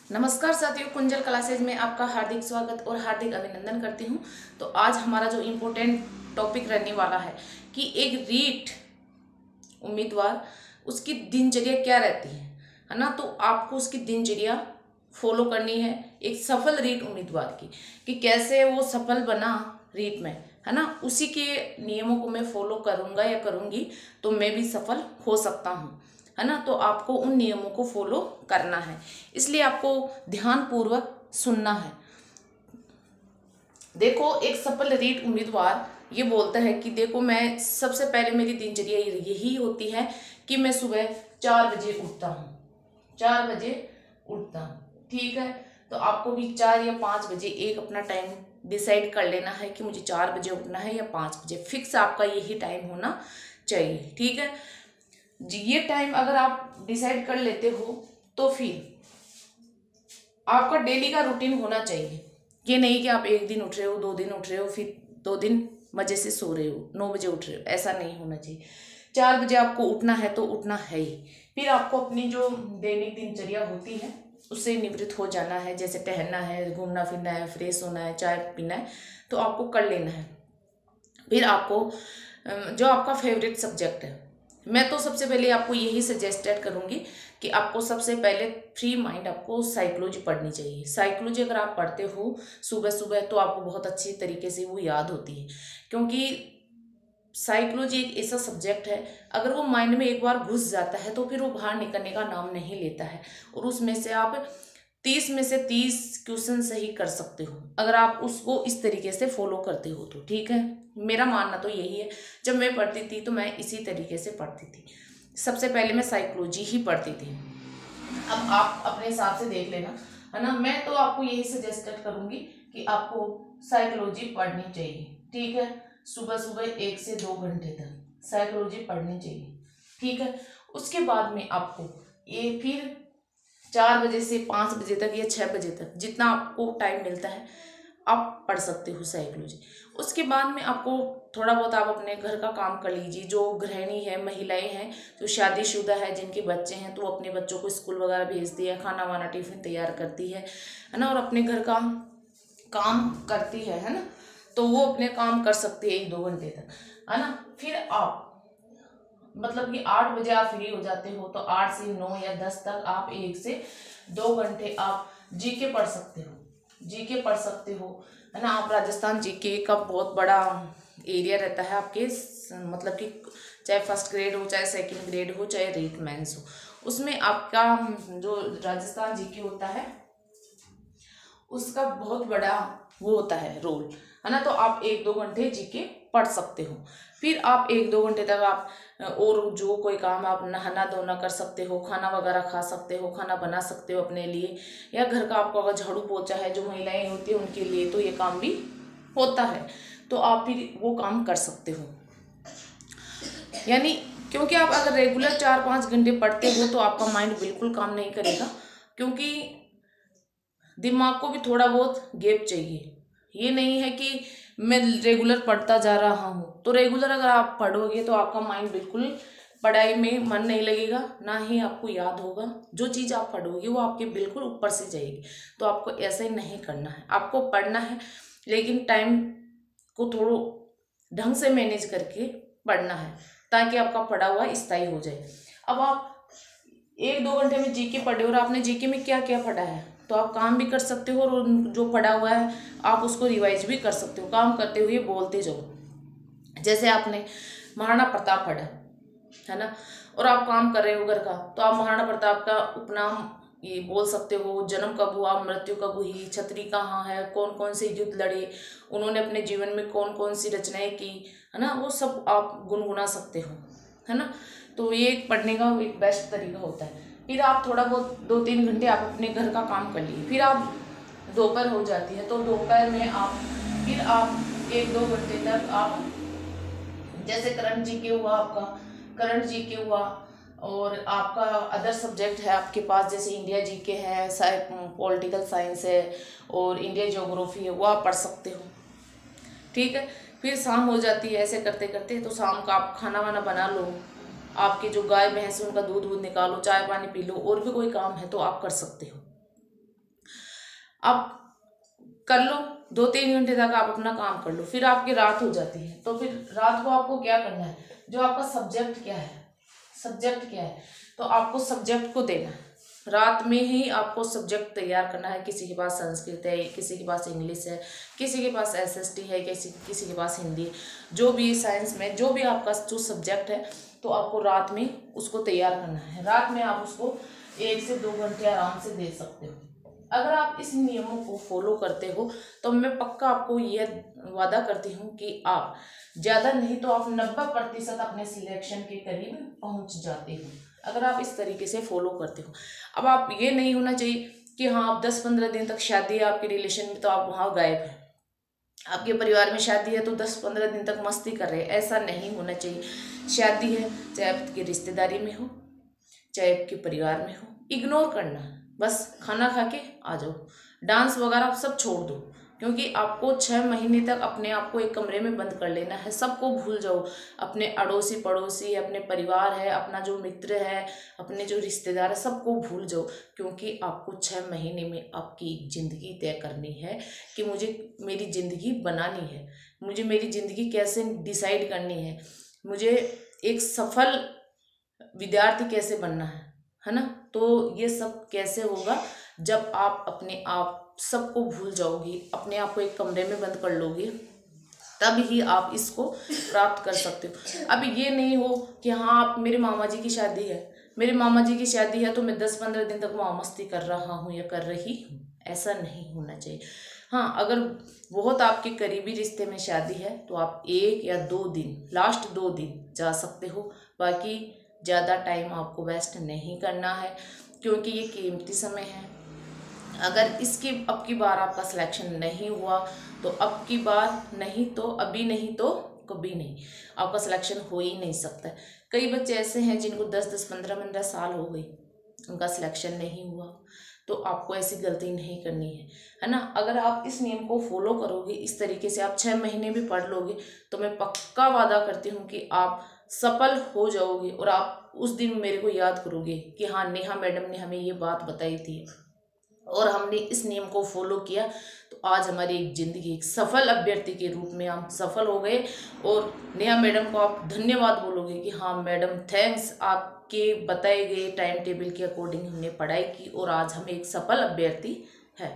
नमस्कार साथियों, कुंजल क्लासेज में आपका हार्दिक स्वागत और हार्दिक अभिनंदन करती हूँ। तो आज हमारा जो इम्पोर्टेंट टॉपिक रहने वाला है कि एक रीट उम्मीदवार उसकी दिनचर्या क्या रहती है ना। तो आपको उसकी दिनचर्या फॉलो करनी है एक सफल रीट उम्मीदवार की, कि कैसे वो सफल बना रीट में, है ना। उसी के नियमों को मैं फॉलो करूँगा या करूँगी तो मैं भी सफल हो सकता हूँ, है ना। तो आपको उन नियमों को फॉलो करना है, इसलिए आपको ध्यानपूर्वक सुनना है। देखो, एक सफल रीट उम्मीदवार ये बोलता है कि देखो, मैं सबसे पहले मेरी दिनचर्या यही होती है कि मैं सुबह 4 बजे उठता हूँ। 4 बजे उठता हूँ, ठीक है। तो आपको भी 4 या 5 बजे एक अपना टाइम डिसाइड कर लेना है कि मुझे 4 बजे उठना है या 5 बजे, फिक्स आपका यही टाइम होना चाहिए, ठीक है जी। ये टाइम अगर आप डिसाइड कर लेते हो तो फिर आपका डेली का रूटीन होना चाहिए। ये नहीं कि आप एक दिन उठ रहे हो, 2 दिन उठ रहे हो, फिर 2 दिन मजे से सो रहे हो, 9 बजे उठ रहे हो, ऐसा नहीं होना चाहिए। 4 बजे आपको उठना है तो उठना है ही। फिर आपको अपनी जो दैनिक दिनचर्या होती है उससे निवृत्त हो जाना है, जैसे टहलना है, घूमना फिरना है, फ्रेश होना है, चाय पीना है, तो आपको कर लेना है। फिर आपको जो आपका फेवरेट सब्जेक्ट है, मैं तो सबसे पहले आपको यही सजेस्टेड करूंगी कि आपको सबसे पहले फ्री माइंड आपको साइकोलॉजी पढ़नी चाहिए। साइकोलॉजी अगर आप पढ़ते हो सुबह सुबह तो आपको बहुत अच्छी तरीके से वो याद होती है, क्योंकि साइकोलॉजी एक ऐसा सब्जेक्ट है, अगर वो माइंड में एक बार घुस जाता है तो फिर वो बाहर निकलने का नाम नहीं लेता है। और उसमें से आप 30 में से 30 क्वेश्चन सही कर सकते हो अगर आप उसको इस तरीके से फॉलो करते हो तो, ठीक है। मेरा मानना तो यही है। जब मैं पढ़ती थी तो मैं इसी तरीके से पढ़ती थी। सबसे पहले मैं साइकोलॉजी ही पढ़ती थी। अब आप अपने हिसाब से देख लेना, है ना। मैं तो आपको यही सजेस्ट करूंगी कि आपको साइकोलॉजी पढ़नी चाहिए, ठीक है। सुबह सुबह 1 से 2 घंटे तक साइकोलॉजी पढ़नी चाहिए, ठीक है। उसके बाद में आपको ये फिर 4 बजे से 5 बजे तक या 6 बजे तक जितना आपको टाइम मिलता है आप पढ़ सकते हो साइकोलॉजी। उसके बाद में आपको थोड़ा बहुत आप अपने घर का काम कर लीजिए। जो गृहिणी है, महिलाएं हैं, जो शादीशुदा है, जिनके बच्चे हैं, तो अपने बच्चों को स्कूल वगैरह भेजती है, खाना वाना टिफिन तैयार करती है ना, और अपने घर का काम करती है ना। तो वो अपने काम कर सकती है 1-2 घंटे तक, है ना। फिर आप मतलब कि 8 बजे आप फ्री हो जाते हो तो 8 से 9 या 10 तक आप 1 से 2 घंटे आप जीके पढ़ सकते हो। जीके पढ़ सकते हो, है ना। आप राजस्थान जीके का बहुत बड़ा एरिया रहता है आपके, मतलब कि चाहे फर्स्ट ग्रेड हो, चाहे सेकंड ग्रेड हो, चाहे रीट मेंस हो, उसमें आपका जो राजस्थान जीके होता है उसका बहुत बड़ा वो होता है रोल, है ना। तो आप 1-2 घंटे जीके पढ़ सकते हो। फिर आप 1-2 घंटे तक आप और जो कोई काम आप नहाना धोना कर सकते हो, खाना वगैरह खा सकते हो, खाना बना सकते हो अपने लिए, या घर का आपको अगर झाड़ू पोछा है, जो महिलाएं होती है उनके लिए तो ये काम भी होता है, तो आप फिर वो काम कर सकते हो। यानी क्योंकि आप अगर रेगुलर 4-5 घंटे पढ़ते हो तो आपका माइंड बिल्कुल काम नहीं करेगा, क्योंकि दिमाग को भी थोड़ा बहुत गैप चाहिए। ये नहीं है कि मैं रेगुलर पढ़ता जा रहा हूँ, तो रेगुलर अगर आप पढ़ोगे तो आपका माइंड बिल्कुल पढ़ाई में मन नहीं लगेगा, ना ही आपको याद होगा। जो चीज़ आप पढ़ोगे वो आपके बिल्कुल ऊपर से जाएगी। तो आपको ऐसा ही नहीं करना है, आपको पढ़ना है लेकिन टाइम को थोड़ा ढंग से मैनेज करके पढ़ना है, ताकि आपका पढ़ा हुआ स्थायी हो जाए। अब आप 1-2 घंटे में जीके पढ़े और आपने जीके में क्या क्या पढ़ा है, तो आप काम भी कर सकते हो और जो पढ़ा हुआ है आप उसको रिवाइज भी कर सकते हो, काम करते हुए बोलते जाओ। जैसे आपने महाराणा प्रताप पढ़ा, है ना, और आप काम कर रहे हो घर का, तो आप महाराणा प्रताप का उपनाम ये बोल सकते हो। जन्म कब हुआ, मृत्यु कब हुई, छतरी कहाँ है, कौन कौन से युद्ध लड़े, उन्होंने अपने जीवन में कौन कौन सी रचनाएं की, है ना, वो सब आप गुनगुना सकते हो, है ना। तो ये एक पढ़ने का एक बेस्ट तरीका होता है। फिर आप थोड़ा बहुत 2-3 घंटे आप अपने घर का काम कर लिए, फिर आप दोपहर हो जाती है तो दोपहर में आप फिर आप 1-2 घंटे तक आप जैसे करंट जी के हुआ, आपका करंट जी के हुआ, और आपका अदर सब्जेक्ट है आपके पास, जैसे इंडिया जी के है, पॉलिटिकल साइंस है और इंडिया ज्योग्राफी है, वो आप पढ़ सकते हो, ठीक है। फिर शाम हो जाती है, ऐसे करते करते तो शाम का आप खाना वाना बना लो, आपकी जो गाय भैंस है उनका दूध वूध निकालो, चाय पानी पी लो, और भी कोई काम है तो आप कर सकते हो। आप कर लो, 2-3 घंटे तक आप अपना काम कर लो, फिर आपकी रात हो जाती है। तो फिर रात को आपको क्या करना है, जो आपका सब्जेक्ट क्या है, सब्जेक्ट क्या है, तो आपको सब्जेक्ट को देना है। रात में ही आपको सब्जेक्ट तैयार करना है। किसी के पास संस्कृत है, किसी के पास इंग्लिश है, किसी के पास एसएसटी है, किसी के पास हिंदी, जो भी साइंस में जो भी आपका जो सब्जेक्ट है, तो आपको रात में उसको तैयार करना है। रात में आप उसको 1 से 2 घंटे आराम से दे सकते हो। अगर आप इस नियमों को फॉलो करते हो तो मैं पक्का आपको यह वादा करती हूँ कि आप ज़्यादा नहीं तो आप 90% अपने सिलेक्शन के करीब पहुँच जाते हो, अगर आप इस तरीके से फॉलो करते हो। अब आप ये नहीं होना चाहिए कि हाँ आप 10-15 दिन तक शादी है आपके रिलेशन में तो आप वहाँ गायब हैं, आपके परिवार में शादी है तो 10-15 दिन तक मस्ती कर रहे हैं, ऐसा नहीं होना चाहिए। शादी है चाहे आपकी रिश्तेदारी में हो चाहे आपके परिवार में हो, इग्नोर करना, बस खाना खा के आ जाओ, डांस वगैरह आप सब छोड़ दो, क्योंकि आपको 6 महीने तक अपने आप को एक कमरे में बंद कर लेना है। सबको भूल जाओ, अपने अड़ोसी पड़ोसी, अपने परिवार है, अपना जो मित्र है, अपने जो रिश्तेदार है, सबको भूल जाओ, क्योंकि आपको 6 महीने में आपकी ज़िंदगी तय करनी है कि मुझे मेरी ज़िंदगी बनानी है, मुझे मेरी ज़िंदगी कैसे डिसाइड करनी है, मुझे एक सफल विद्यार्थी कैसे बनना है ना। तो ये सब कैसे होगा, जब आप अपने आप सबको भूल जाओगी, अपने आप को एक कमरे में बंद कर लोगी, तब ही आप इसको प्राप्त कर सकते हो। अब ये नहीं हो कि हाँ आप मेरे मामा जी की शादी है, मेरे मामा जी की शादी है तो मैं 10-15 दिन तक वहाँ मस्ती कर रहा हूँ या कर रही हूँ, ऐसा नहीं होना चाहिए। हाँ अगर बहुत आपके करीबी रिश्ते में शादी है तो आप 1 या 2 दिन, लास्ट 2 दिन जा सकते हो, बाकी ज़्यादा टाइम आपको वेस्ट नहीं करना है, क्योंकि ये कीमती समय है। अगर इसकी अब की बार आपका सिलेक्शन नहीं हुआ तो अब की बार नहीं तो अभी नहीं तो कभी नहीं, आपका सिलेक्शन हो ही नहीं सकता। कई बच्चे ऐसे हैं जिनको 10-10, 15-15 साल हो गई, उनका सिलेक्शन नहीं हुआ, तो आपको ऐसी गलती नहीं करनी है ना। अगर आप इस नियम को फॉलो करोगे, इस तरीके से आप 6 महीने भी पढ़ लोगे, तो मैं पक्का वादा करती हूँ कि आप सफल हो जाओगे और आप उस दिन मेरे को याद करोगे कि हाँ नेहा मैडम ने हमें ये बात बताई थी और हमने इस नियम को फॉलो किया, तो आज हमारी एक ज़िंदगी एक सफल अभ्यर्थी के रूप में हम सफल हो गए। और नेहा मैडम को आप धन्यवाद बोलोगे कि हाँ मैडम थैंक्स, आपके बताए गए टाइम टेबल के अकॉर्डिंग हमने पढ़ाई की और आज हम एक सफल अभ्यर्थी है।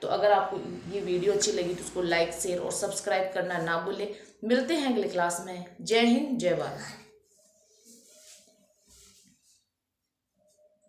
तो अगर आपको ये वीडियो अच्छी लगी तो उसको लाइक शेयर और सब्सक्राइब करना ना भूलें। मिलते हैं अगले क्लास में। जय हिंद, जय भारत।